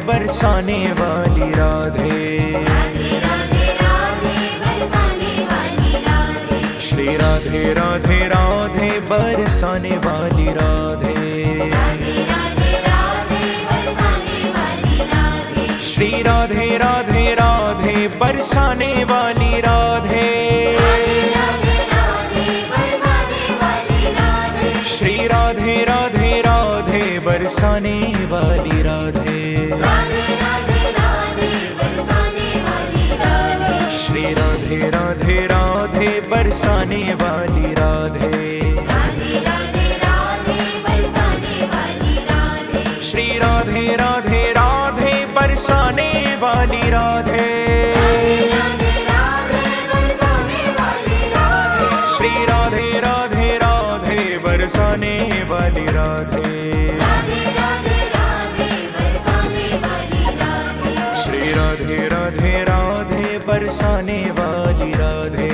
बरसाने वाली राधे। श्री राधे राधे राधे बरसाने वाली राधे। श्री राधे राधे राधे बरसाने वाली राधे। श्री राधे राधे राधे बरसाने वाली राधे। श्री राधे राधे राधे बरसाने वाली राधे। श्री राधे राधे राधे बरसाने वाली राधे। श्री राधे राधे राधे बरसाने वाली राधे। श्री राधे राधे राधे बरसाने वाली राधे।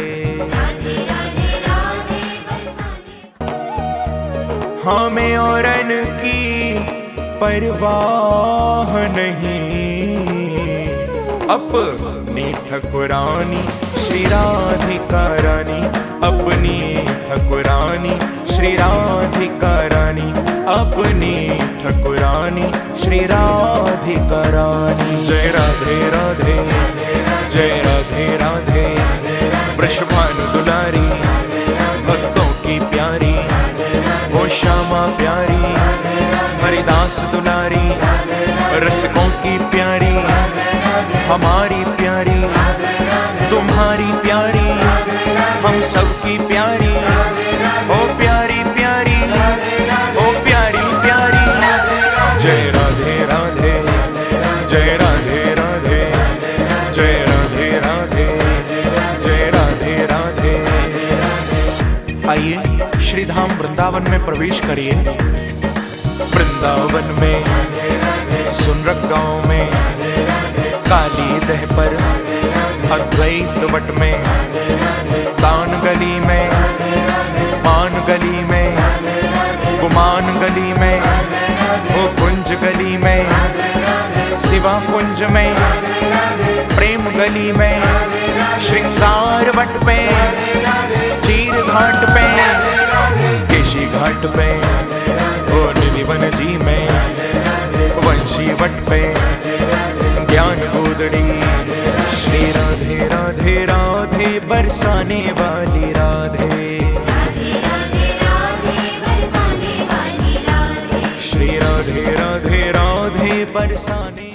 हमें औरन की परवाह नहीं, अपनी ठकुरानी श्री राधिका रानी। अपनी ठकुरानी श्री राधिका रानी। अपनी ठकुरानी श्री राधिका रानी। जय राधे राधे जय राधे राधे। वृषभानु दुलारी भक्तों की प्यारी, वो श्यामा प्यारी हरिदास दुलारी। रसिकों की प्यारी हमारी प्यारी, तुम्हारी प्यारी हम सब की प्यारी। ओ प्यारी प्यारी ओ प्यारी प्यारी। जय राधे राधे जय राधे राधे जय राधे राधे जय राधे राधे। आइए श्री धाम वृंदावन में प्रवेश करिए। वृंदावन में सुनरक गांव में काली दह पर अद्वैत वट में, तान गली में मान गली में गुमान गली में, वो कुंज गली में शिवा कुंज में, प्रेम गली में श्रृंगार वट पे, चीर घाट पे केशी घाट पे, वो निधिवन जी में वंशी वट पे ज्ञान गोदड़ी। श्री राधे राधे राधे बरसाने वाली राधे। श्री राधे राधे राधे बरसाने।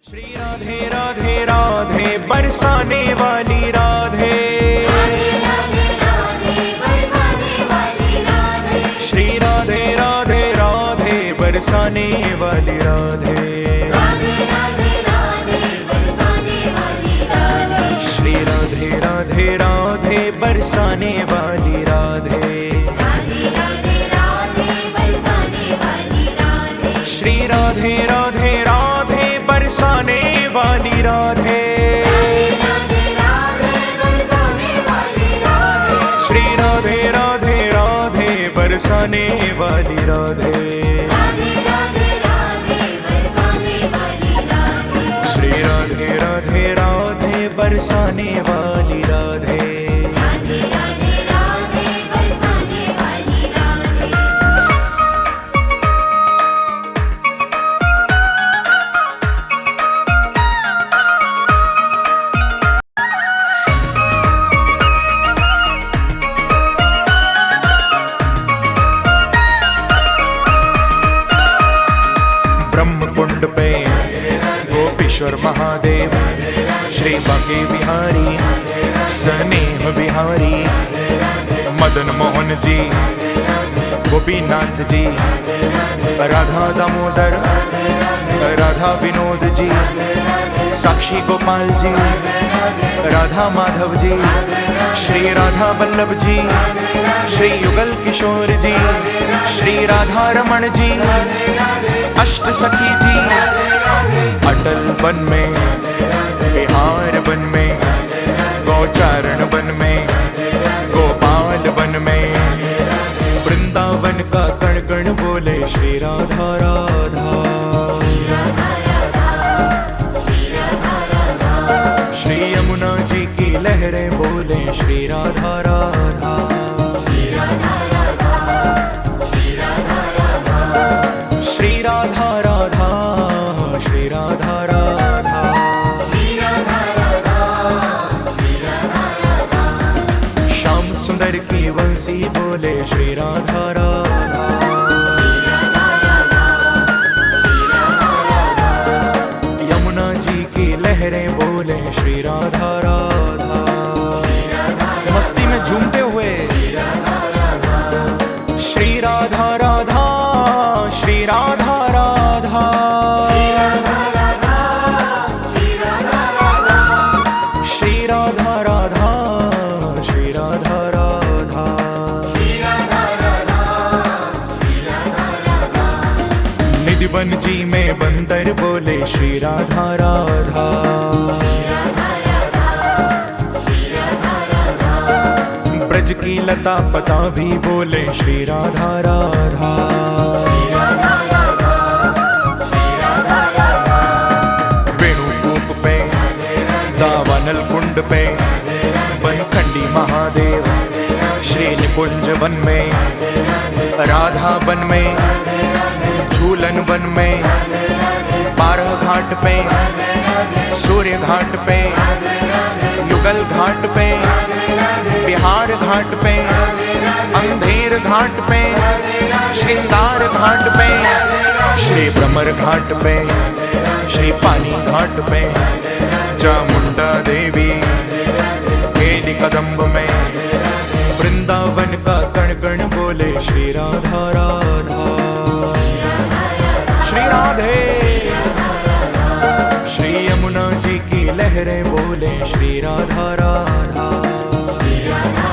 श्री राधे राधे राधे बरसाने वाली राधे, राधे राधे राधे बरसाने वाली राधे, श्री राधे राधे राधे बरसाने वाली राधे, राधे राधे राधे बरसाने वाली राधे, श्री राधे राधे राधे बरसाने वाली राधे, राधे राधे राधे बरसाने वाली राधे, श्री राधे राधे राधे बरसाने वाली राधे, राधे राधे बरसाने वाली राधे, श्री राधे राधे राधे बरसाने वाली राधे, राधे राधे राधे बरसाने वाली राधे, श्री राधे राधे राधे बरसाने वाली राधे। राधे राधे राधे बरसाने वाली राधे। ब्रह्म कुंड पे गोपीश्वर महादेव, श्री बांके बिहारी स्नेह बिहारी, मदन मोहन जी गोपीनाथ जी, राधा दामोदर राधा विनोद जी, साक्षी गोपाल जी, राधा माधव जी, श्री राधा वल्लभ जी, श्री युगल किशोर जी, श्री राधा रमण जी, अष्ट सखी जी, अटल वन में बिहार वन में, गौचारण वन में, गोपाल वन में, वृंदावन का कण कण बोले श्री राधा राधा, श्री यमुना जी की लहरें बोले श्री राधा राधा, श्री राधा राधा, श्री राधा राधा, श्याम सुंदर की वंशी बोले श्री राधा राधा, यमुना जी की लहरें बोले श्री राधा राधा, मस्ती में झूमते हुए श्री राधा राधा, श्री राधा राधा, श्री राधा राधा, श्री राधा राधा, निधिवन जी में बंदर बोले श्री राधा राधा, ब्रज की लता पता भी बोले श्री राधा राधा, वेणुकूप पे दावानल कुंड पे बनखंडी महादेव, श्री निकुंज वन में, राधा वन में, झूलन वन में, बारह घाट पे, सूर्य घाट पे, युगल घाट पे, बिहार घाट पे, अंधेर घाट पे, श्रृंगार घाट पे, श्री भ्रमर घाट पे, श्री पानी घाट पे, चामुंडा देवी केली कदम्ब में, वृंदावन का कण कण बोले श्री राधा राधा, श्री राधे, श्री यमुना जी की लहरें बोले श्री राधा राधा, श्री राधा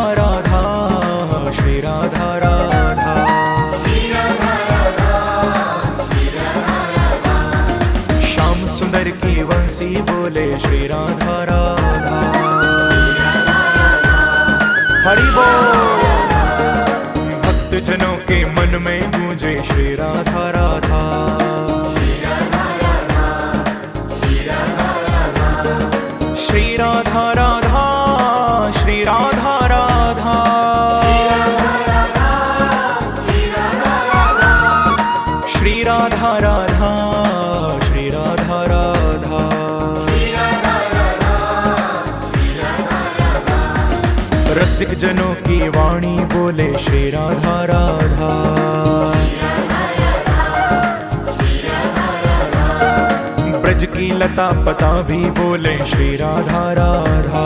राधा, श्री राधा राधा, श्याम सुंदर की वंशी बोले श्री राधा राधा, हरि बोल। भक्त जनों के मन में गूंजे श्री राधा राधा, श्री राधा राधा, श्री राधा राधा, श्री राधा राधा, श्री राधा राधा, रसिक जनों की वाणी बोले श्री राधा राधा, लता पता भी बोले श्री राधा राधा।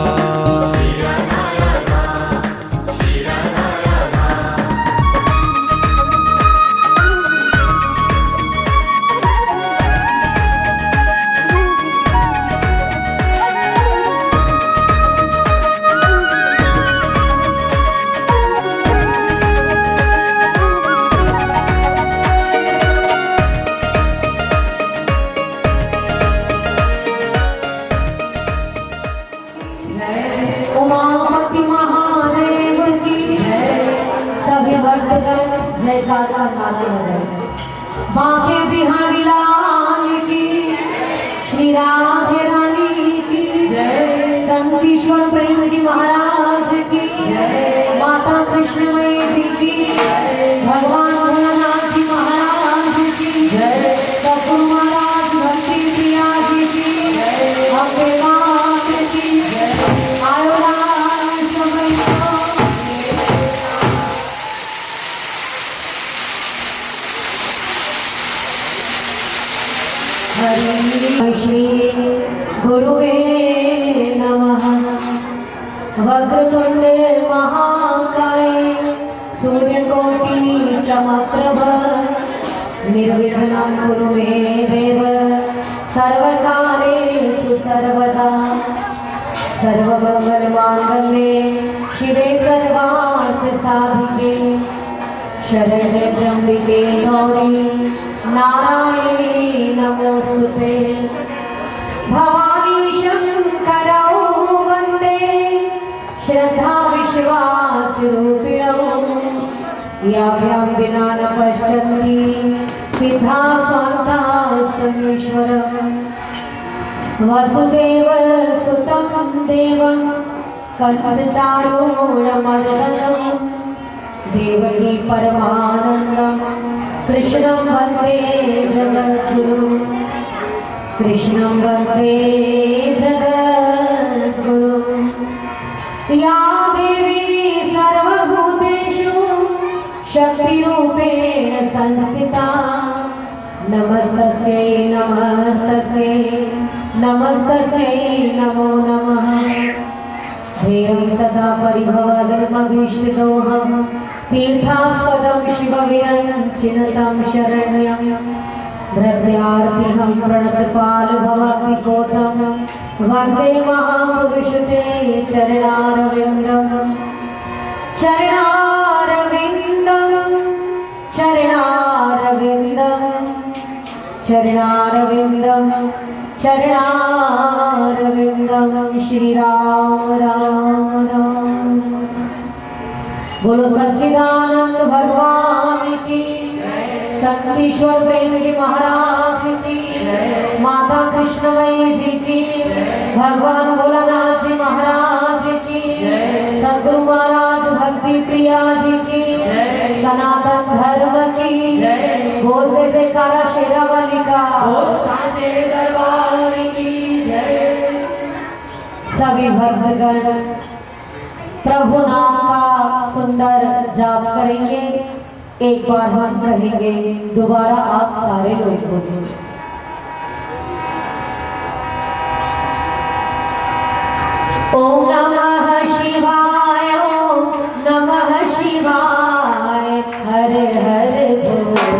उमापति महादेव की जय। सभी भक्तगण जयकारा गाते रहे। बांके बिहारी लाल की, श्री राधे रानी की जय। संतीश्वर प्रेम जी महाराज की जय। माता कृष्णमयी जी की जय। भगवान भोलानाथ जी महाराज की जय। सतगुरु महाराज भक्ति प्रिया जी की जय। अम्बे मात की जय। आयो राम समय हरि श्री गुरुवे नमः। वक्रतुंड महाकाय सूर्यकोटि समप्रभ निर्विघ्नं कुरु मे देव सर्वकार्येषु सर्वदा। सर्वमंगलमांगल्ये शिवे सर्वार्थ साधिके शरण्ये त्र्यंबके गौरी नारायणी नमोस्तुते। भवानी शंकरौ वंदे श्रद्धा विश्वास रूपिणौ। याभ्यां विना न पश्यन्ति सिद्धा स्वान्तास्तमीश्वरम्। वसुदेव सुतं देवं कंसचारूढमर्दनं। देवकी परमानन्दं कृष्णं वन्दे जगद्गुरुं। कृष्णं वन्दे जगद्गुरुं। या देवी सर्वभूतेषु शक्तिरूपेण संस्थिता। नमस्तस्यै नमस्तस्यै नमस्तस्यै नमो नमः। ध्येयं सदा परिभवग्नमभीष्टदोहं तीर्थास्पदं शिवविरञ्चिनुतं शरण्यं। हृदयार्तिहं प्रणतपालभवद्दिपोतं वन्दे महापुरुषते चरणारविन्दं। चरणारविन्दं चरणारविन्दं चरणारविन्दं चरणारविन्दं। श्री राम राम राम। बोलो सच्चिदानंद भगवान की जय। संतीश्वर प्रेम जी महाराज की जय। माता कृष्णमयी जी की जय। भगवान भोलानाथ जी महाराज की जय। सतगुरु महाराज भक्ति प्रिया जी की जय। सनातन धर्म की जय। बोलते जयकारा शेरावाली का। बोल साचे दरबार की जय। सभी भक्तगण प्रभु नाम का सुंदर जाप करेंगे। एक बार हम कहेंगे, दोबारा आप सारे लोग बोलेंगे। ओम नमः शिवाय ओम नमः शिवाय हर हर भोले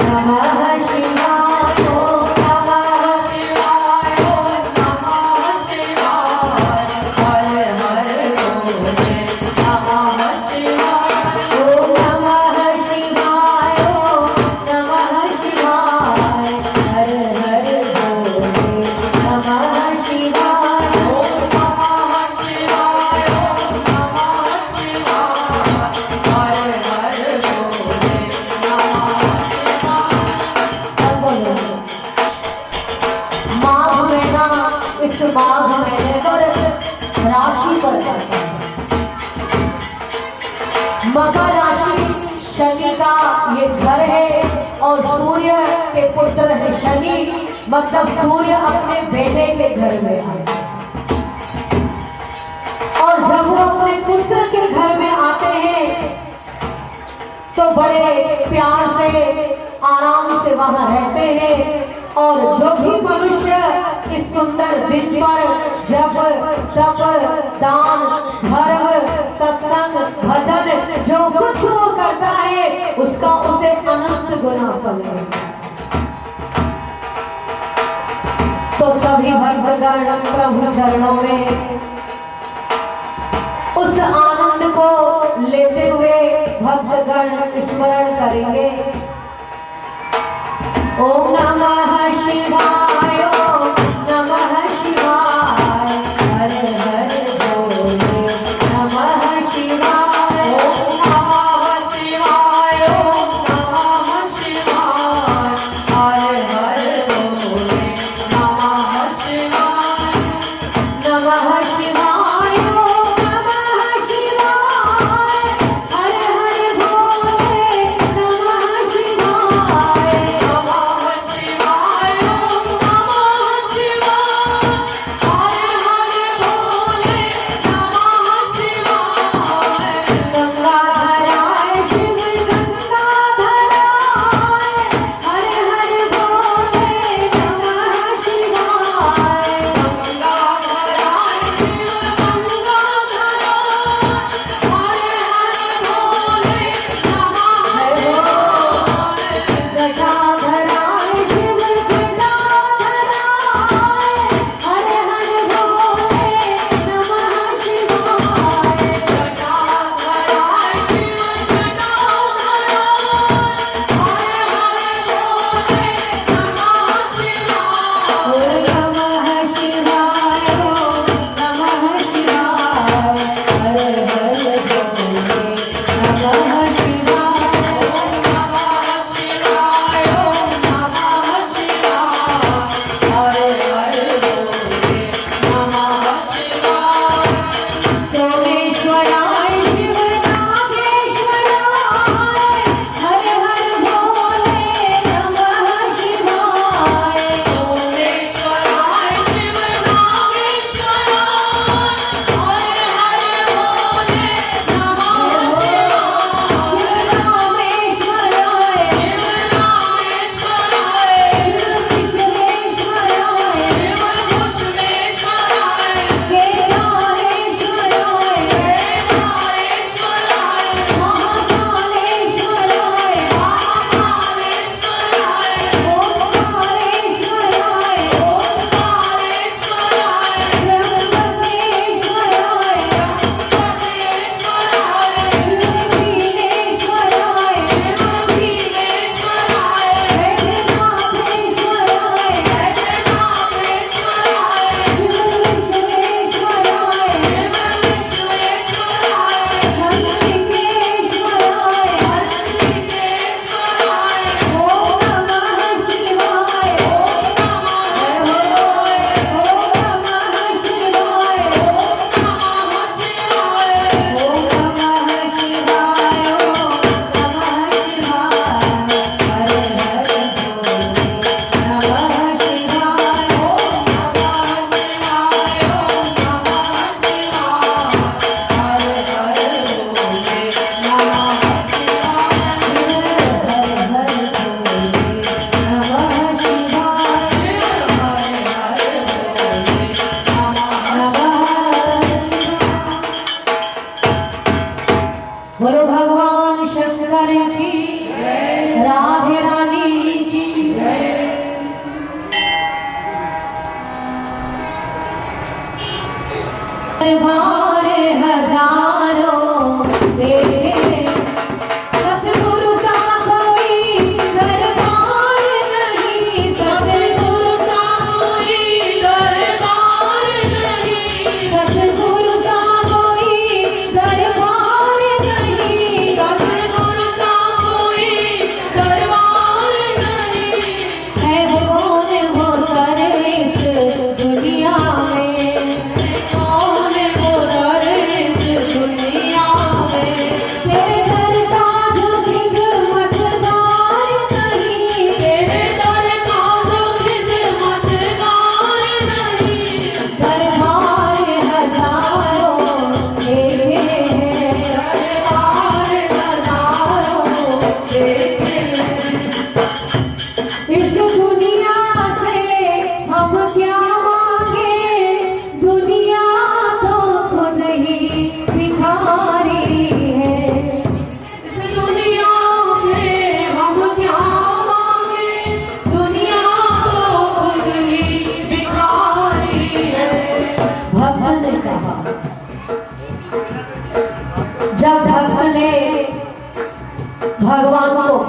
नमः शिवाय ओम नमः शिवाय ओम नमः शिवाय हर हर भोले नमः शिवाय ओम नमः शिवाय ओम नमः शिवाय हर हर भोले नमः शिवाय ओम नमः शिवाय ओम नमः शिवाय हर हर भोले नमः शिवाय। सब बोलो। माघ महीना, इस माघ महीने पर राशि पर जाता है। मकर राशि शनि का ये घर है और सूर्य के पुत्र है शनि, मतलब सूर्य अपने बेटे के घर में आए। और जब वो अपने पुत्र के घर में आते हैं तो बड़े प्यार से आराम से वहां रहते हैं और जो भी मनुष्य इस सुंदर दिन पर जप तप दान धर्म सत्संग भजन जो कुछ वो करता है उसका उसे अनंत गुना फल है। तो सभी भक्तगण प्रभु चरणों में उस आनंद को लेते हुए भक्तगण स्मरण करेंगे। ओम नमः शिवाय ओम नमः शिवाय हर हर भोले नमः शिवाय ओम नमः शिवाय ओम नमः शिवाय हर हर भोले नमः शिवाय नमः शिवाय ओम नमः शिवाय हर हर भोले नमः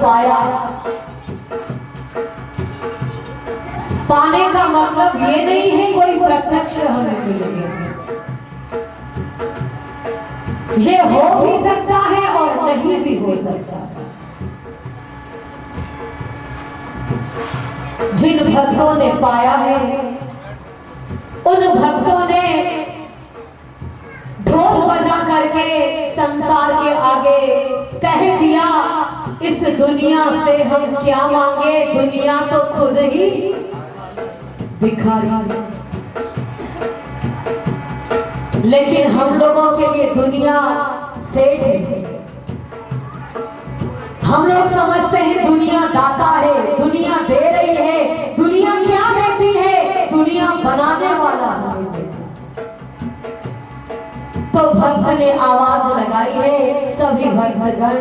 पाया। पाने का मतलब ये नहीं है कोई प्रत्यक्ष हमें मिल गया, ये हो भी सकता है और नहीं भी हो सकता। जिन भक्तों ने पाया है उन भक्तों ने ढोल बजा करके संसार के आगे कह दिया, इस दुनिया से हम क्या मांगे, दुनिया तो खुद ही भिखारी। लेकिन हम लोगों के लिए दुनिया सेठ है। हम लोग समझते हैं दुनिया दाता है, दुनिया दे रही है। दुनिया क्या देती है? दुनिया बनाने वाला है। तो भक्त ने आवाज लगाई है, सभी भक्तगण,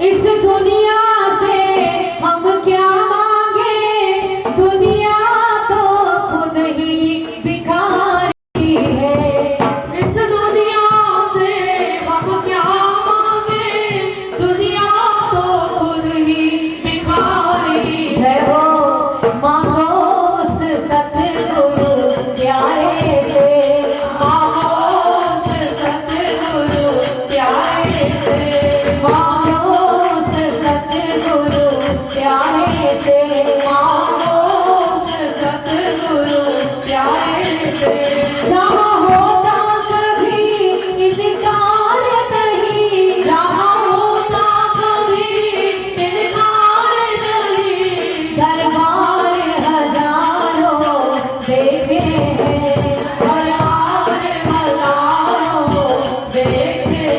इस दुनिया से हम क्या मांगे, दुनिया तो खुद ही भिखारी है। इस दुनिया से हम क्या मांगे, दुनिया तो खुद ही भिखारी। जय हो मांगो उस सतगुरु प्यारे से, मांगो उस सतगुरु प्यारे से, मांगो उस सतगुरु प्यारे से, मांगो उस सतगुरु प्यारे से। जहाँ होता कभी इनकार नहीं, जहाँ होता कभी इनकार नहीं, दरबार हजारों देखे हैं, दरबार हजारों देखे।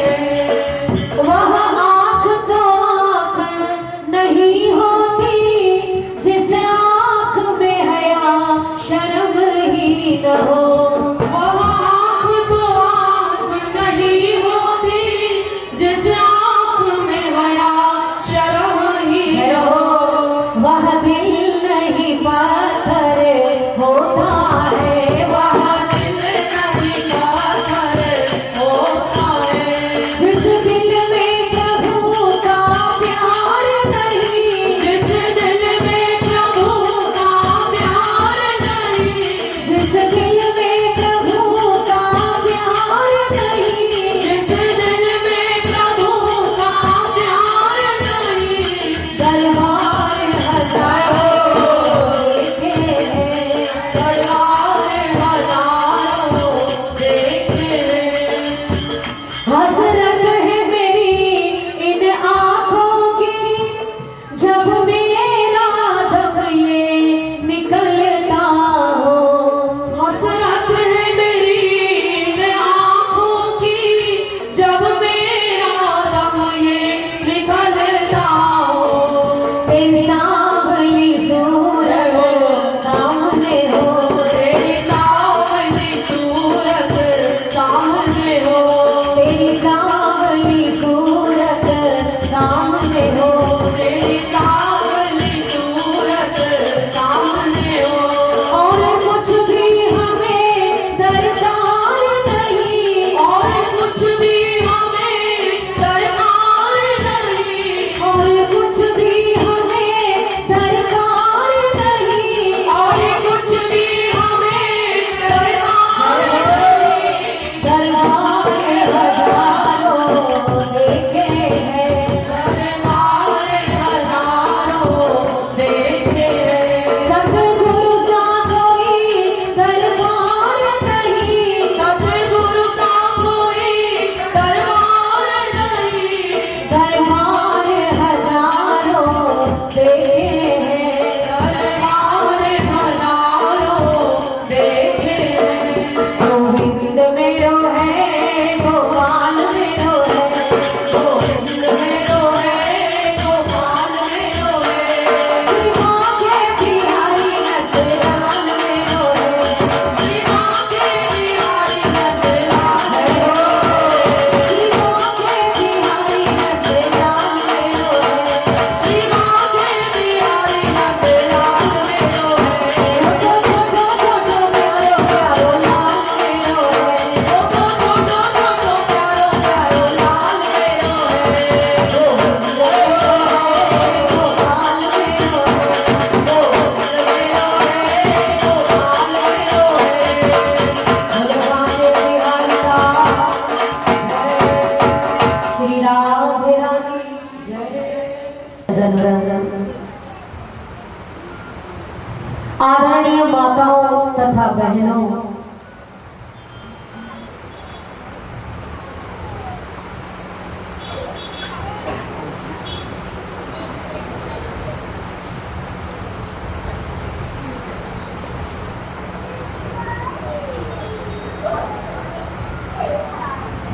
वहाँ आँख तो आँख नहीं होती, जिस आँख में हया शर्म ही न हो। वहाँ आँख तो आँख नहीं होती, जिस आँख में हया शर्म ही जय न हो, हो। वह दिल नहीं पत्थर होता है, वह दिल नहीं पाथर होता है, जिस दिल में प्रभु का प्यार नहीं, जिस दिल में प्रभु का प्यार नहीं, जिस दिल में प्रभु का प्यार नहीं, जिस दिल में प्रभु का प्यार नहीं, दरबार हजारों देखे हैं, दरबार हजारों देखे। हसरत है मेरी इन आँखों की, जब मेरा दम ये निकलता हो। हसरत है मेरी इन आँखों की, जब मेरा दम ये निकलता हो। तेरी सांवली सूरत सामने हो, तेरी सावली सूरत सामने हो, तेरी सांवली सूरत सामने हो। तेरी सावली सूरत सामने हो। और कुछ भी हमें दरकार नहीं, और कुछ भी हमें दरकार नहीं, और कुछ भी हमें आदरणीय माताओं तथा बहनों,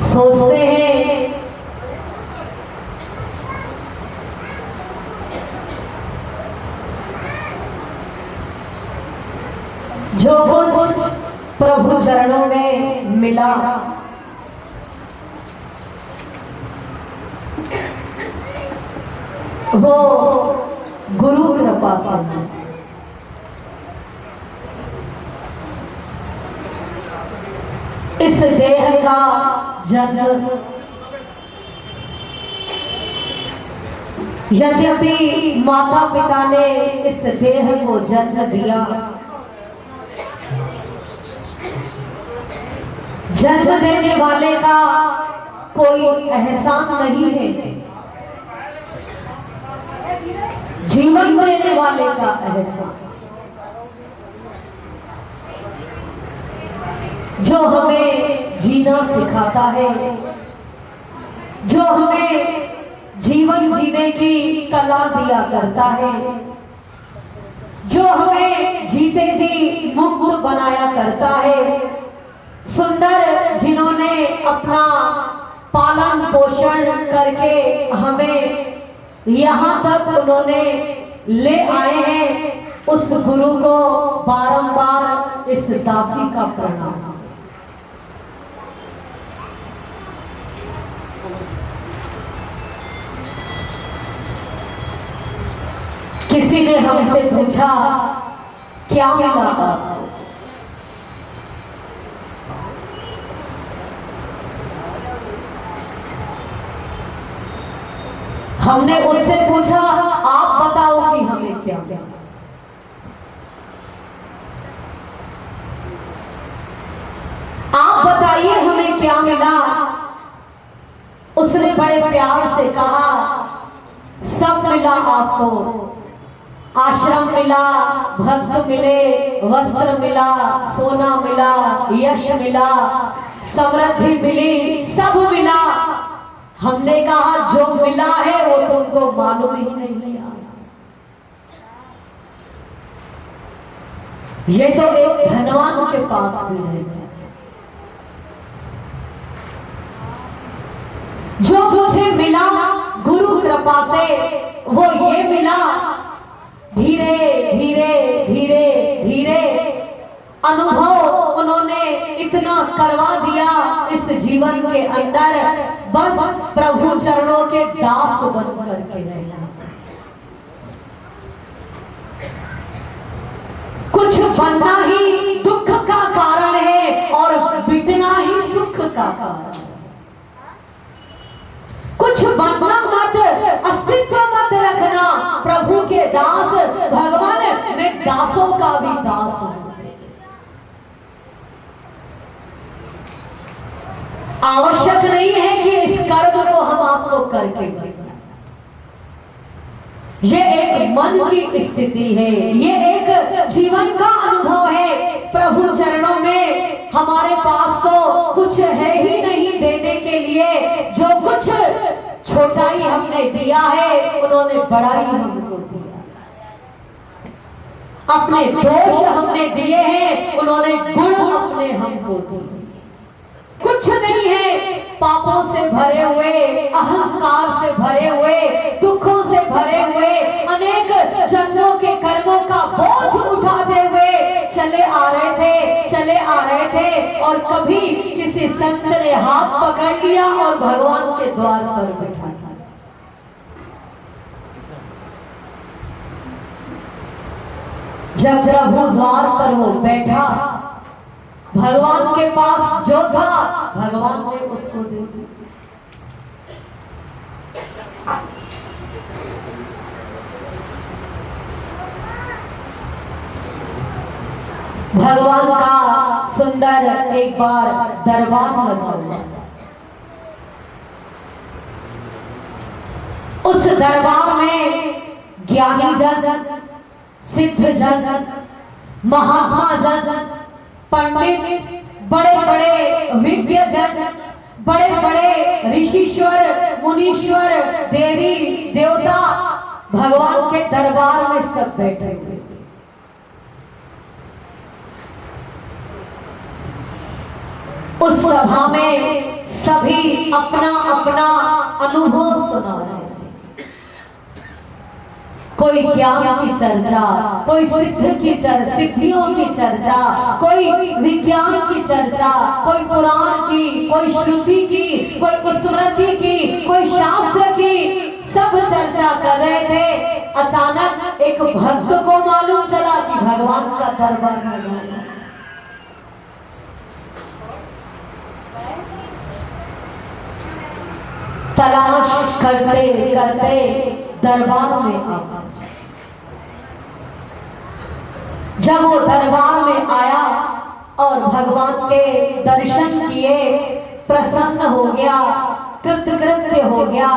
सोचते हैं जो कुछ प्रभु चरणों में मिला वो गुरु कृपा से। इस देह का जन्म यद्यपि माता पिता ने इस देह को जन्म दिया, जन्म देने वाले का कोई एहसान नहीं है, जीवन देने वाले का एहसान, जो हमें जीना सिखाता है, जो हमें जीवन जीने की कला दिया करता है, जो हमें जीते जी मुक्त बनाया करता है। सुंदर जिन्होंने अपना पालन पोषण करके हमें यहाँ तक उन्होंने ले आए हैं, उस गुरु को बारंबार इस दासी का प्रणाम। किसी ने हमसे पूछा क्या मिला आपको? हमने उससे पूछा आप बताओ कि हमें क्या मिला? आप बताइए हमें क्या मिला? उसने बड़े प्यार से कहा सब मिला आपको, आश्रम मिला, भक्त मिले, वस्त्र मिला, सोना मिला, यश मिला, समृद्धि मिली, सब मिला। हमने कहा जो मिला है वो तुमको मालूम ही नहीं है। ये तो एक धनवान के पास भी रहता है। जो मुझे मिला गुरु कृपा से वो ये मिला, धीरे धीरे धीरे धीरे अनुभव उन्होंने इतना करवा दिया इस जीवन के अंदर, बस प्रभु चरणों के दास बन करके रहना। कुछ बनना ही दुख का कारण है और बिटना ही सुख का कारण है। कुछ बनना मत, अस्तित्व मत रखना। प्रभु के दास, भगवान में दासों का भी दास हो सकते। आवश्यक नहीं है कि इस कर्म को हम आपको करके बताएं। ये एक मन की स्थिति है, ये एक जीवन का अनुभव है। प्रभु चरणों में हमारे पास तो कुछ है ही नहीं देने के लिए। जो कुछ छोटाई हमने दिया है उन्होंने बड़ाई हमको दिया। अपने दोष हमने दिए हैं, उन्होंने गुण अपने हमको दिए। कुछ नहीं है, पापों से भरे हुए, अहंकार से भरे हुए, दुखों से भरे हुए, अनेक जन्मों के कर्मों का बोझ उठाते हुए चले आ रहे थे और कभी किसी संत ने हाथ पकड़ लिया और भगवान के द्वार पर बैठा दिया। जब प्रभु द्वार पर वो बैठा, भगवान के पास जो था भगवान ने उसको दे दिया। भगवान का सुंदर एक बार दरबार लगा हुआ। उस दरबार में ज्ञानी जन, सिद्ध जन, महात्मा जन, पंडित, बड़े बड़े विज्ञ जन, बड़े बड़े ऋषीश्वर, मुनीश्वर, देवी देवता भगवान के दरबार में सब बैठे हुए थे। उस सभा में सभी अपना अपना अनुभव सुना रहे थे। कोई ज्ञान की चर्चा, कोई सिद्ध की चर्चा, सिद्धियों की चर्चा, कोई विज्ञान की चर्चा, कोई पुराण की, कोई श्रुति की, कोई स्मृति की, कोई शास्त्र की, सब चर्चा कर रहे थे। अचानक एक भक्त को मालूम चला कि भगवान का दरबार है। तलाश करते करते दरबार में आ पहुंचा। जब वो दरबार में आया और भगवान के दर्शन किए, प्रसन्न हो गया, कृतकृत्य हो गया,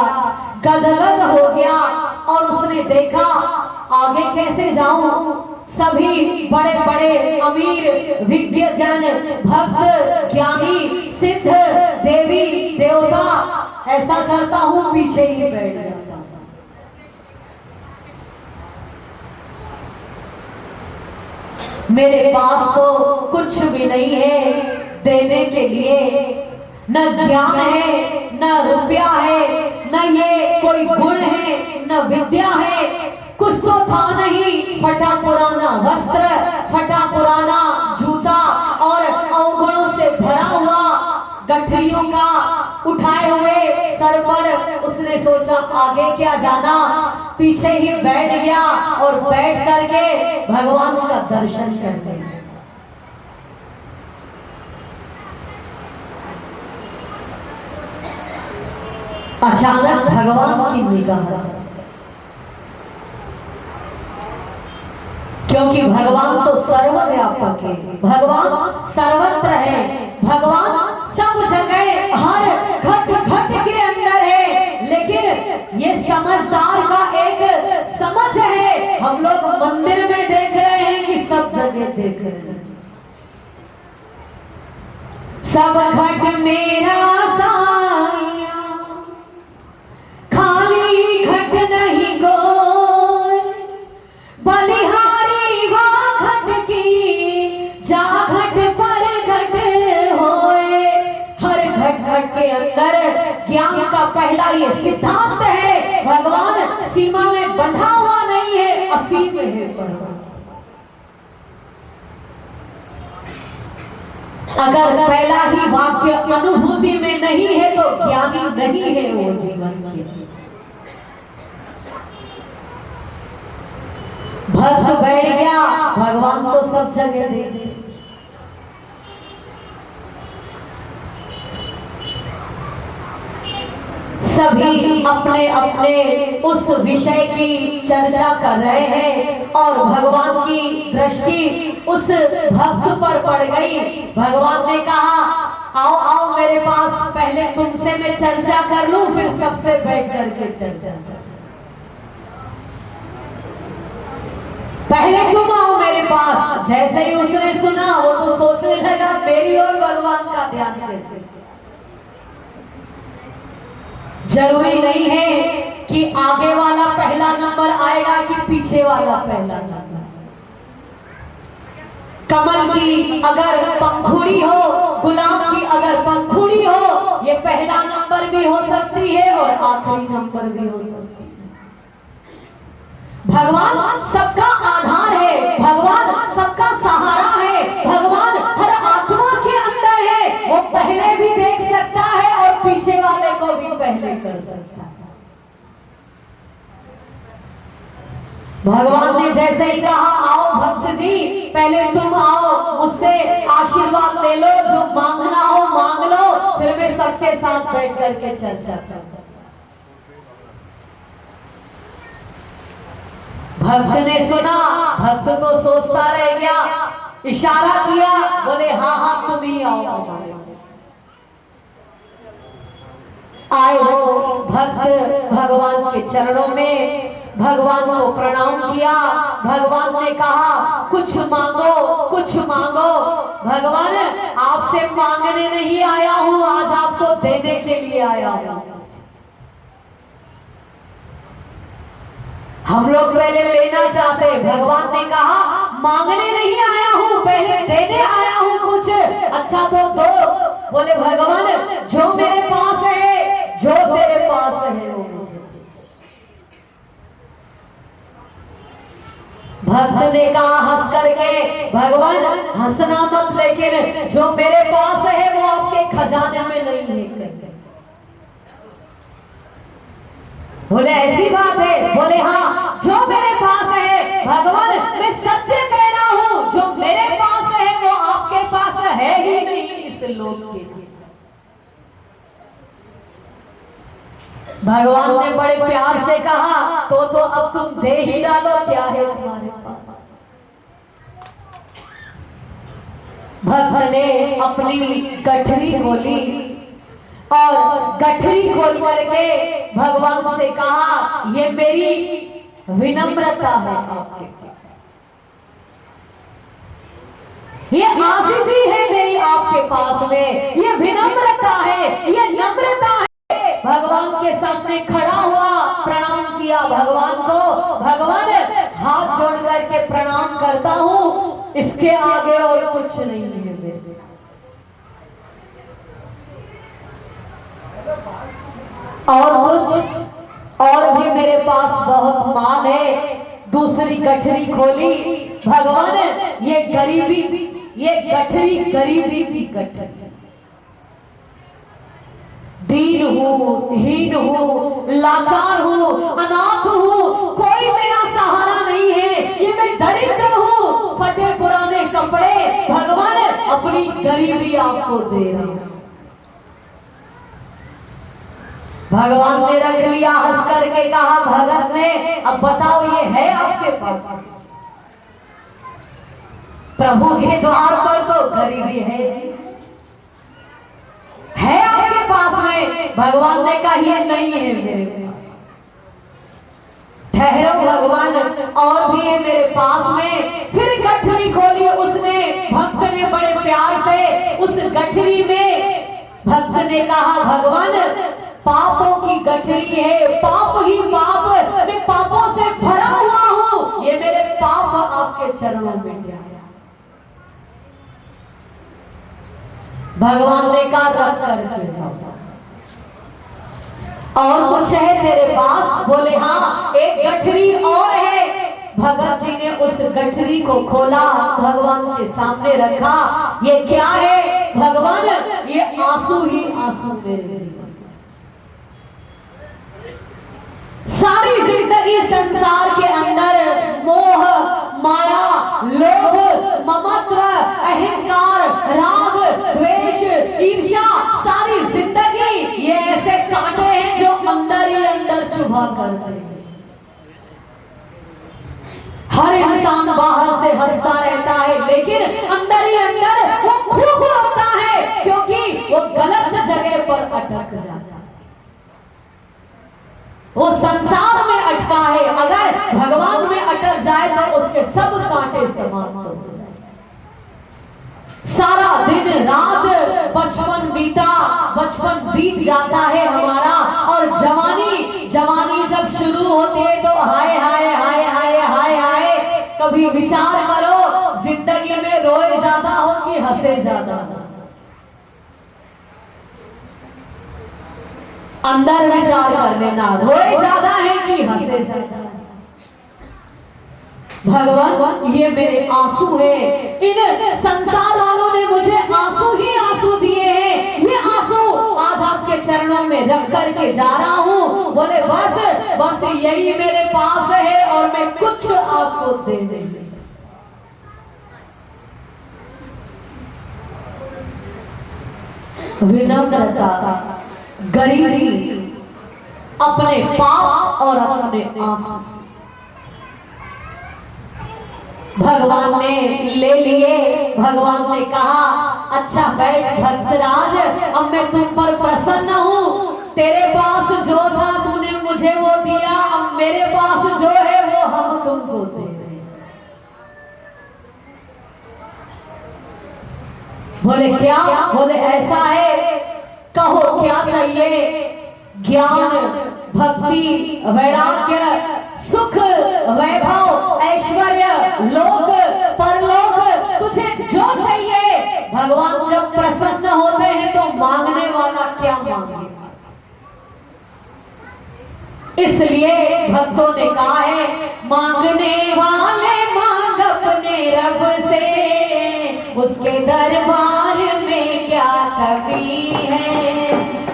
गदगद हो गया और उसने देखा आगे कैसे जाऊं। सभी बड़े बड़े अमीर विज्ञ जन, भक्त, ज्ञानी, सिद्ध, देवी देवता, ऐसा करता हूं पीछे ही बैठ जाता हूं। मेरे पास तो कुछ भी नहीं है देने के लिए, न ज्ञान है, न रुपया है, न ये कोई गुण है, न विद्या है, कुछ तो था नहीं। फटा पुराना वस्त्र, फटा पुराना जूता और अवगुणों से भरा हुआ गठरियों का उठाए हुए सर पर उसने सोचा आगे क्या जाना, पीछे ही बैठ गया और बैठ करके भगवान का दर्शन करने। अचानक भगवान की निगाह से, क्योंकि भगवान तो सर्वव्यापक है, भगवान सर्वत्र है, भगवान सब जगह हर घट घट के अंदर है। लेकिन ये समझदार का एक समझ है। हम लोग मंदिर में देख रहे हैं कि सब जगह देख रहे हैं। सब घट मेरा साया, खाली घट नहीं गोय, बलिहारी वा घट की, जा घट पर घट होए। हर घट घट के अंदर ज्ञान का पहला ये सिद्धांत है, भगवान सीमा में बंधा हुआ नहीं है, असीम है। अगर पहला ही वाक्य अनुभूति में नहीं है तो ज्ञानी नहीं है वो जीवन के। भक्त बैठ गया, भगवान तो सब जगह देखे। सभी अपने अपने उस विषय की चर्चा कर रहे हैं और भगवान की दृष्टि उस भक्त पर पड़ गई। भगवान ने कहा आओ आओ मेरे पास, पहले तुमसे मैं चर्चा कर लूं, फिर सबसे बैठ करके चर्चा कर। पहले तुम आओ मेरे पास। जैसे ही उसने सुना वो तो सोचने लगा मेरी और भगवान का ध्यान कैसे। जरूरी नहीं है कि आगे वाला पहला नंबर आएगा कि पीछे वाला पहला नंबर। कमल की अगर पंखुड़ी हो, गुलाब की अगर पंखुड़ी हो, ये पहला नंबर भी हो सकती है और आखिरी नंबर भी हो सकती है। भगवान सबका आधार है, भगवान सबका सहारा है, भगवान हर आत्मा के अंदर है। वो पहले भी देख सकता है और पीछे वाले को भी पहले कर सकता है। भगवान ने जैसे ही कहा आओ भक्त जी, पहले तुम आओ, मुझसे आशीर्वाद ले लो, जो मांगना हो मांग लो, फिर मैं सबके साथ बैठ करके चर्चा करता। भक्त ने सुना, भक्त तो सोचता रह गया, इशारा किया, बोले हाँ हाँ तुम ही आओ। आए हो भक्त भगवान के चरणों में भगवान को प्रणाम किया। भगवान ने कहा कुछ मांगो, कुछ मांगो। भगवान आपसे मांगने नहीं आया हूं, आज आपको देने के लिए आया हूं। हम लोग पहले लेना चाहते, भगवान ने कहा मांगने नहीं आया हूं, पहले देने आया हूं कुछ। अच्छा तो दो। बोले भगवान जो मेरे पास है, जो तेरे पास है वो मुझे। भक्त ने कहा हंस करके, भगवान हंसना मत, लेकिन जो मेरे पास है वो आपके खजाने में नहीं है। बोले ऐसी बात है? बोले हाँ, जो मेरे पास है भगवान मैं सत्य कह रहा हूं, जो मेरे पास है वो आपके पास है ही नहीं इस लोक के। भगवान ने बड़े प्यार से कहा तो अब तुम दे ही डालो, क्या है तुम्हारे पास। भक्त ने अपनी गठरी खोली और गठरी खोल करके भगवान से कहा ये मेरी विनम्रता है आपके पास, ये आशीष ही है मेरी आपके पास में, ये विनम्रता है, ये नम्रता है। भगवान के सामने खड़ा हुआ, प्रणाम किया भगवान को। भगवान हाथ जोड़ करके प्रणाम करता हूं, इसके आगे और कुछ नहीं है मेरे पास। और कुछ और भी मेरे पास बहुत माल है। दूसरी गठरी खोली, भगवान ये गरीबी, ये गठरी गरीबी की गठरी, दीन हूं, हीन हूं, लाचार हूं, अनाथ हूं, कोई मेरा सहारा नहीं है, ये मैं दरिद्र हूं, फटे पुराने कपड़े। भगवान अपनी गरीबी आपको दे रहा हूं। भगवान ने रख लिया, हंस करके कहा भगत ने अब बताओ ये है आपके पास? प्रभु के द्वार पर तो गरीबी है आपके पास में? भगवान ने कहा ये नहीं है मेरे पास। ठहरो भगवान, और भी है मेरे पास में। फिर गठरी खोली उसने, भक्त ने बड़े प्यार से उस गठरी में भक्त ने कहा भगवान पापों की गठरी है, पाप ही पाप, मैं पापों से भरा हुआ हूं, ये मेरे पाप आपके चरणों में क्या है। भगवान ने कहा रख करके जाओ, और कुछ है तेरे पास? बोले हाँ एक गठरी और है। भगत जी ने उस गठरी को खोला, भगवान के सामने रखा। ये क्या है भगवान? ये आंसू ही आंसू मेरे जीवन, सारी जिंदगी संसार के अंदर मोह, माया, लोभ, ममत्व, अहंकार, राग, द्वेष, ईर्ष्या, सारी जिंदगी ये ऐसे कांटे हैं जो अंदर ही अंदर चुभा करते हैं। हर इंसान बाहर से हंसता रहता है, लेकिन अंदर ही अंदर वो खूब रोता है, क्योंकि वो गलत जगह पर अटक जाता है, वो संसार में अटका है। अगर भगवान में अटक जाए तो उसके सब कांटे समाप्त हो जाए। सारा दिन रात बचपन बीता, बचपन बीत जाता है हमारा, और जवानी जब शुरू होती है तो हाय हाय हाय हाय हाय हाय। कभी विचार करो जिंदगी में रोए ज्यादा हो कि हंसे ज्यादा हो? अंदर विचार करने ना, रोए ज्यादा है कि हंसे ज्यादा? भगवान ये मेरे आंसू है, इन संसार वालों ने मुझे आंसू ही आंसू दिए हैं, ये आंसू आज आपके चरणों में रख करके जा रहा हूँ। बोले बस यही मेरे पास है और मैं कुछ आपको दे नहीं सकता। विनम्रता, गरीबी, अपने पाप और अपने आंसू भगवान ने ले लिए। भगवान ने कहा अच्छा बैठ भक्तराज, अब मैं तुम पर प्रसन्न हूँ, तेरे पास जो था तूने मुझे वो दिया, अब मेरे पास जो है वो हम तुमको दे रहे हैं। बोले क्या? बोले ऐसा है, कहो क्या चाहिए? ज्ञान, भक्ति, वैराग्य, सुख, वैभव, ऐश्वर्य, लोक, परलोक, तुझे जो चाहिए। भगवान जब प्रसन्न होते हैं तो मांगने वाला क्या मांगे। इसलिए भक्तों ने कहा है, मांगने वाले मांग अपने रब से, उसके दरबार में क्या कमी है।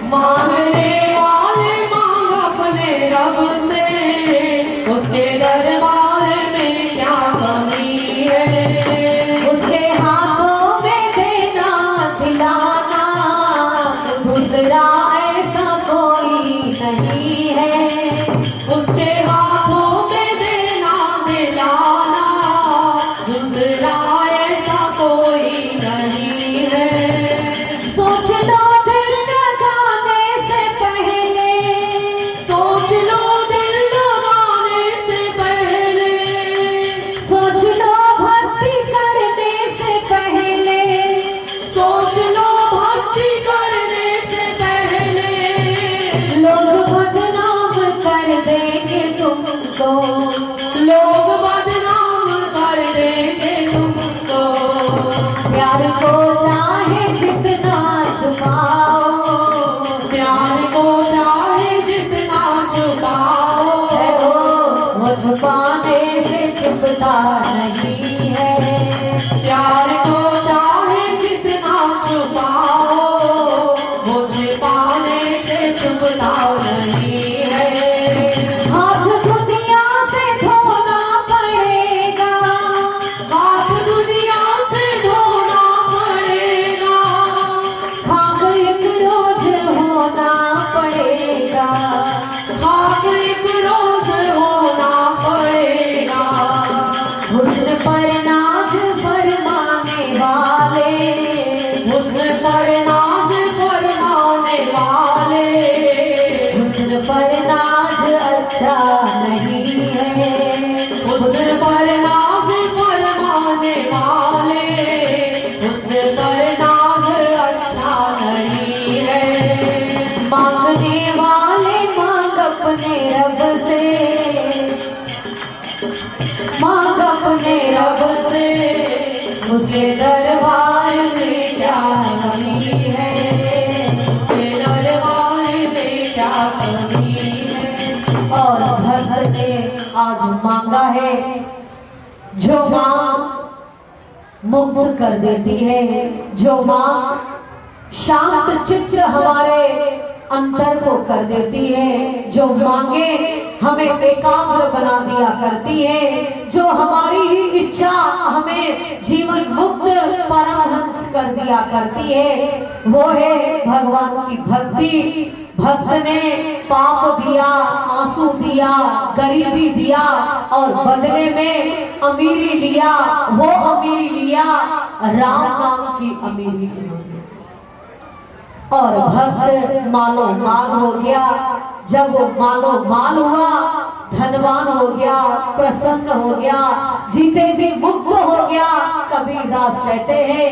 मांगने वाले मांग अपने रब से, उसके दरबार में क्या कमी है। उसके हाथों में देना दिलाना, दूसरा ऐसा कोई नहीं है। उसके हाथों में देना दिलाना, दूसरा ऐसा कोई नहीं है। सोच लो दिल लगाने से पहले, सोच लो दिल लगाने से पहले, सोच लो भक्ति करने से पहले, सोच लो भक्ति करने से पहले। लोग बदनाम कर देंगे तुमको, लोग बदनाम कर देंगे तुमको। प्यार को चाहे जितना छुपाओ, प्यार को चाहे जितना छुपाओ, वो छुपाने से छुपता नहीं है। प्यार को चाहे जितना छुपाओ, वो छुपाने से छुपता नहीं है। हाथ दुनिया से धोना पड़ेगा, हाथ दुनिया से धोना पड़ेगा। खाक एक रोज होना पड़ेगा, खाक एक रोज होना पड़ेगा। हुस्न पर नाज फरमाने वाले, हुस्न पर नाज फरमाने वाले, हुस्न पर नाज अच्छा नहीं है। हुस्न पर नाज फरमाने वाले, हुस्न पर नाज अच्छा नहीं है। मांगने वाले मांग अपने रब से, मांग अपने रब से, उसके दरबार में क्या कमी है। उसके दरबार में क्या कमी है। और भक्त ने आज मांगा है, जो मां मुक्त कर देती है, जो मां शांत चित्त हमारे अंतर को कर देती है, जो मांगे हमें एकाग्र बना दिया करती है, जो हमारी ही इच्छा हमें जीवन मुक्त परमहंस कर दिया करती है, वो है भगवान की भक्ति। भक्त ने पाप दिया, आंसू दिया, गरीबी दिया और बदले में अमीरी लिया। वो अमीरी लिया, राम नाम की अमीरी लिया। और भक्त मालो माल हो गया। जब वो मालो माल हुआ, धनवान हो गया, प्रसन्न हो गया, जीते जी मुक्त हो गया। कबीरदास कहते हैं,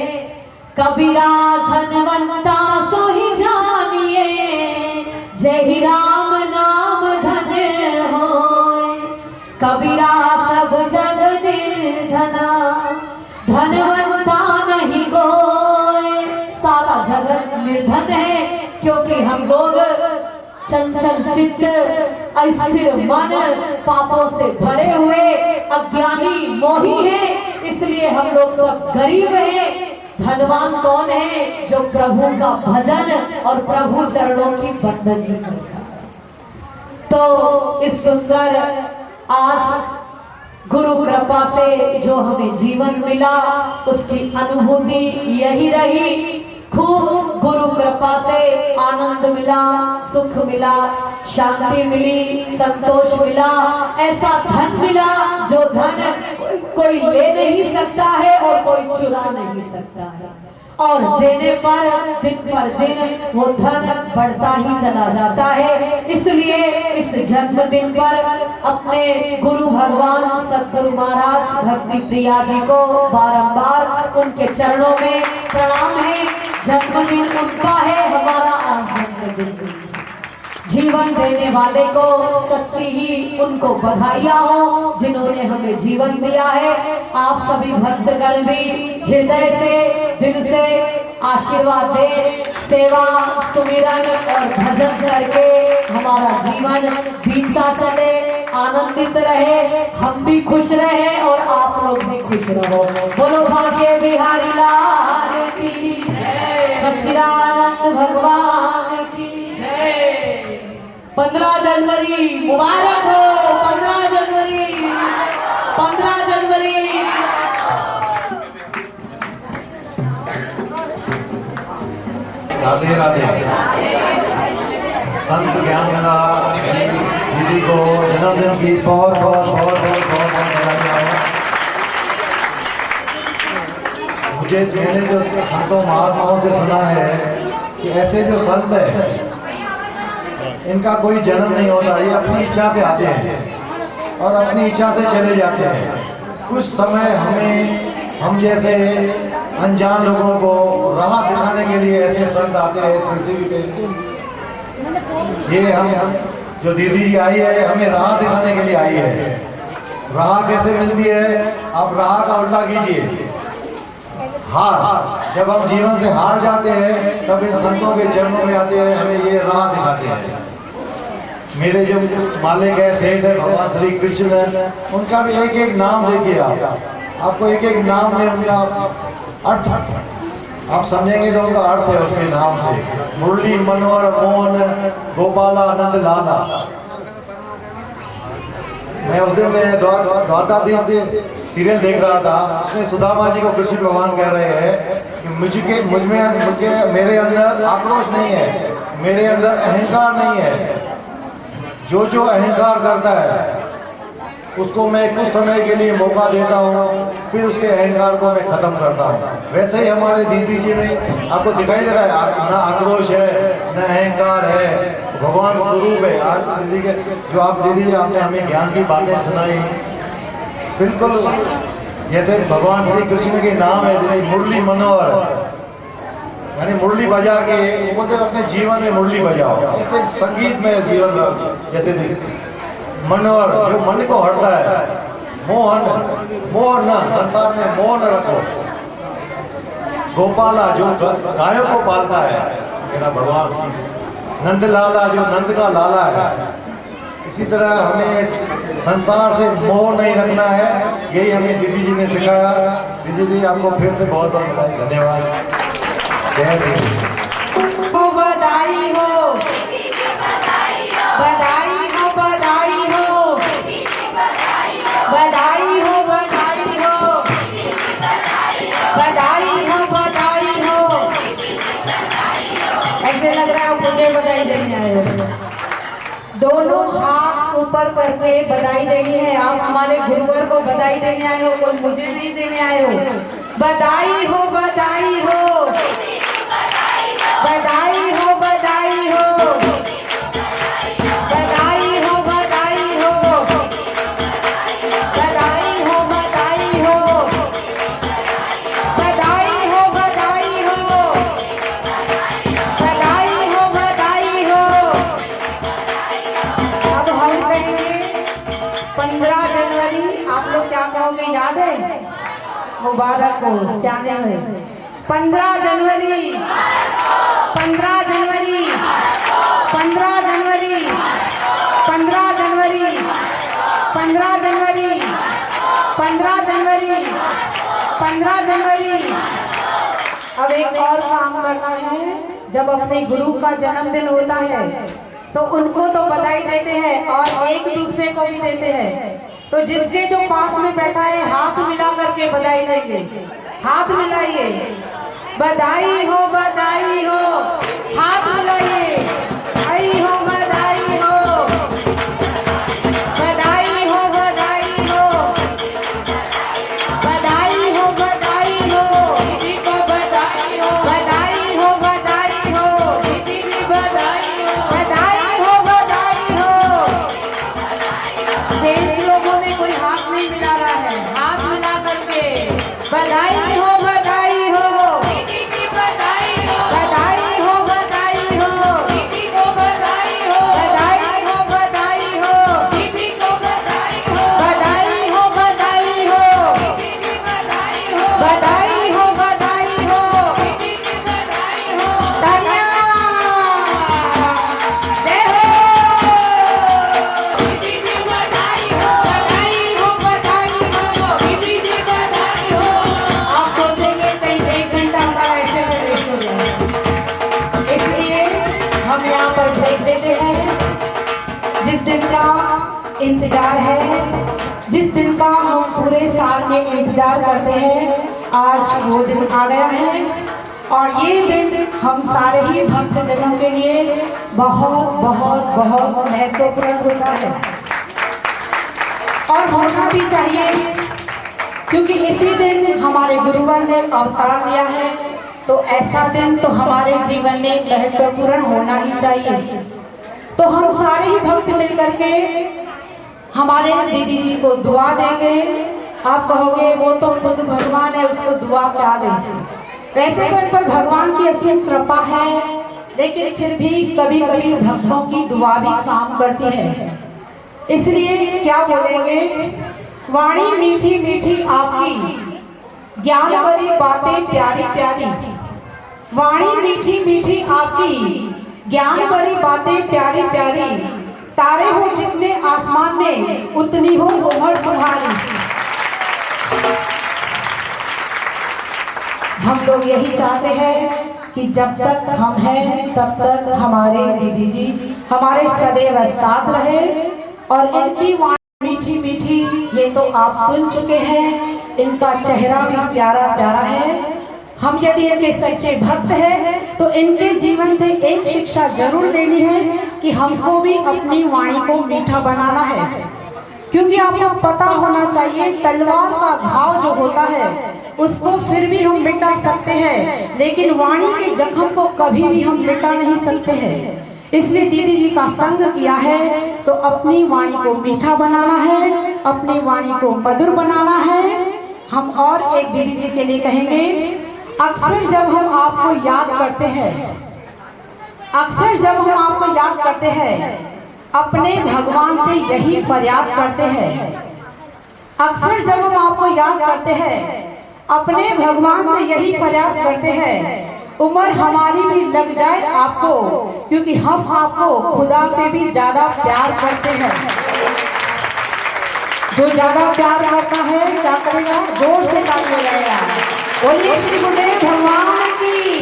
कबीरा धनवंता सो ही जानिए, जय ही राम नाम धन होए। कबीरा सब जग निर्धना, धनवंता नहीं कोई। सारा जगत निर्धन है, क्योंकि हम लोग चंचल चित्त, अस्थिर मन, पापों से भरे हुए अज्ञानी मोही हैं। इसलिए हम लोग सब गरीब हैं। धनवान कौन है? जो प्रभु का भजन और प्रभु चरणों की बंदगी करता है। तो इस सुंदर आज गुरु कृपा से जो हमें जीवन मिला, उसकी अनुभूति यही रही। खूब गुरु कृपा से आनंद मिला, सुख मिला, शांति मिली, संतोष मिला, ऐसा धन मिला जो धन कोई ले नहीं सकता है और कोई चुरा नहीं सकता है। और देने पर दिन वो धन बढ़ता ही चला जाता है। इसलिए इस जन्मदिन पर अपने गुरु भगवान सतगुरु महाराज भक्ति प्रिया जी को बारंबार उनके चरणों में प्रणाम है। जन्मदिन उनका है, हमारा आज जन्मदिन। जीवन देने वाले को सच्ची ही उनको बधाइयाँ हो जिन्होंने हमें जीवन दिया है। आप सभी भक्तगण भी हृदय से दिल से आशीर्वाद दे, सेवा सुमिरन और भजन करके हमारा जीवन बीतता चले, आनंदित रहे, हम भी खुश रहे और आप लोग भी खुश रहो। बोलो भाग्य बिहारी लाल की जय, सच्चिदानंद भगवान की जय। 15 जनवरी मुबारक हो, 15 जनवरी, 15 जनवरी। राधे राधे। संत ज्ञानगंगा दीदी को जन्मदिन की बहुत बहुत बहुत बहुत बहुत बधाइयाँ। मैंने जो संतों महात्माओं से सुना है कि ऐसे जो संत है इनका कोई जन्म नहीं होता, ये अपनी इच्छा से आते हैं और अपनी इच्छा से चले जाते हैं। कुछ समय हम जैसे अनजान लोगों को राह दिखाने के लिए ऐसे संत आते हैं इस पृथ्वी पे। ये हम जो दीदी जी आई है हमें राह दिखाने के लिए आई है। राह कैसे मिलती है? आप राह का उल्टा कीजिए, हार। जब हम जीवन से हार जाते हैं तब इन संतों के चरणों में आते हैं, हमें ये राह दिखाते हैं। मेरे जो मालिक है, सेठ है भगवान श्री कृष्ण, उनका भी एक एक नाम देखिए आपको एक एक नाम में उनका अर्थ आप समझेंगे जो उनका अर्थ है उसके नाम से। मुरली मनोहर मोहन गोपाला नंद लाला। मैं उस दिन द्वारकाधीश सीरियल देख रहा था, उसमें सुदामा जी को कृष्ण भगवान कह रहे हैं कि मेरे अंदर आक्रोश नहीं है, मेरे अंदर अहंकार नहीं है। जो अहंकार करता है उसको मैं कुछ समय के लिए मौका देता हूँ, फिर उसके अहंकार को मैं खत्म करता हूँ। वैसे ही हमारे दीदी जी में आपको दिखाई दे रहा है, ना आक्रोश है ना अहंकार है, भगवान स्वरूप है। आज दीदी के जो आप दीदी आपने हमें ज्ञान की बातें सुनाई, बिल्कुल जैसे भगवान श्री कृष्ण के नाम है मुरली मनोहर, यानी मुरली बजा के बोलते अपने जीवन में मुरली बजाओ। ऐसे संगीत में जीवन जैसे मनोहर जो मन को हटता है, मोहन ना संसार में मोह न रखो। गोपाला जो गायों को पालता है मेरा भगवान। नंद लाला जो नंद का लाला है। इसी तरह हमें संसार से मोह नहीं रखना है, यही हमें दीदी जी ने सिखाया। दीदी जी आपको फिर से बहुत बहुत बधाई, धन्यवाद। जय श्री कृष्ण। बधाई हो, बधाई हो, बधाई हो, बधाई हो, बधाई हो, बधाई हो, बधाई हो। ऐसे लग रहा है मुझे बधाई देने आए हो। दोनों हाथ ऊपर करके बधाई देनी है। आप हमारे गुरुवर को बधाई देने आए हो, कोई मुझे नहीं देने आए हो। बधाई हो, बधाई हो, बधाई हो, बधाई हो, बधाई हो, बधाई हो, बधाई हो, बधाई हो, बधाई हो, बधाई हो, बधाई हो, बधाई हो। अब हम कहेंगे 15 जनवरी। आप लोग क्या कहोगे याद है? मुबारक हो, स्याने हुए। 15 जनवरी, 15 जनवरी, 15 जनवरी, 15 जनवरी, 15 जनवरी, 15 जनवरी, 15 जनवरी। अब एक और काम करना है, जब अपने गुरु का जन्मदिन होता है तो उनको तो बधाई देते हैं और एक दूसरे को भी देते हैं। तो जिसके जो पास में बैठा है हाथ मिला करके बधाई देंगे। हाथ मिलाइए, बधाई हो, बधाई हो, हाथ मिलाइए। बधाई हो, बधाई हो, बधाई हो, बधाई हो, बधाई हो, बधाई हो, दीदी को बधाई हो, बधाई हो बधाई हो दीदी की बधाई हो बधाई हो बधाई हो दीदी को बधाई हो बधाई हो बधाई हो दीदी को बधाई हो बधाई हो बधाई हो दीदी की बधाई हो बधाई हो बधाई हो दीदी की बधाई हो धन्यवाद जय हो दीदी की बधाई हो बधाई हो बधाई हो दीदी की बधाई हो आप सोचेंगे कहीं 1 घंटा हमारा ऐसे में वेस्ट हो जाए, इसलिए हम यहाँ पर ब्रेक देते हैं। जिस दिन का इंतजार है, जिस दिन का हम पूरे साल में इंतजार करते हैं, आज वो दिन आ गया है और ये दिन हम सारे ही भक्तजनों के लिए बहुत बहुत बहुत महत्वपूर्ण होता है और होना भी चाहिए, क्योंकि इसी दिन हमारे गुरुवर ने अवतार लिया है। तो ऐसा दिन तो हमारे जीवन में महत्वपूर्ण होना ही चाहिए। तो हम सारे ही भक्त मिलकर के हमारे दीदी जी को दुआ देंगे। आप कहोगे वो तो खुद भगवान है, उसको दुआ क्या देंगे। वैसे तो इन पर भगवान की असीम कृपा है, लेकिन फिर भी कभी कभी भक्तों की दुआ भी काम करती है। इसलिए क्या बोलेंगे, वाणी मीठी मीठी आपकी, ज्ञान भरी बातें प्यारी प्यारी। वाणी मीठी मीठी आपकी, ज्ञान भरी बातें प्यारी प्यारी। तारे हो जितने आसमान में, उतनी हो उम्र तुम्हारी। हम लोग यही चाहते हैं कि जब तक हम हैं तब तक हमारे दीदी जी हमारे सदैव साथ रहे और इनकी वाणी मीठी मीठी ये तो आप सुन चुके हैं, इनका चेहरा भी प्यारा प्यारा है। हम यदि इनके सच्चे भक्त हैं तो इनके जीवन से एक शिक्षा जरूर लेनी है कि हमको भी अपनी वाणी को मीठा बनाना है, क्योंकि आपको पता होना चाहिए तलवार का घाव जो होता है उसको फिर भी हम मिटा सकते हैं, लेकिन वाणी के जख्म को कभी भी हम मिटा नहीं सकते हैं। इसलिए दीदी जी का संग किया है तो अपनी वाणी को मीठा बनाना है, अपनी वाणी को मधुर बनाना है। हम और एक दीदी जी के लिए कहेंगे, अक्सर जब हम आपको याद करते हैं, अक्सर जब हम आपको याद करते हैं, अपने भगवान से यही फरियाद करते हैं। अक्सर जब हम आपको याद करते हैं, अपने भगवान से यही फरियाद करते हैं, उम्र हमारी भी लग जाए आपको, क्योंकि हम आपको खुदा से भी ज्यादा प्यार करते हैं। जो ज्यादा प्यार करता है क्या करेगा, जोर से ताली बजाएगा। बोलिए श्री गुरुदेव भगवान की।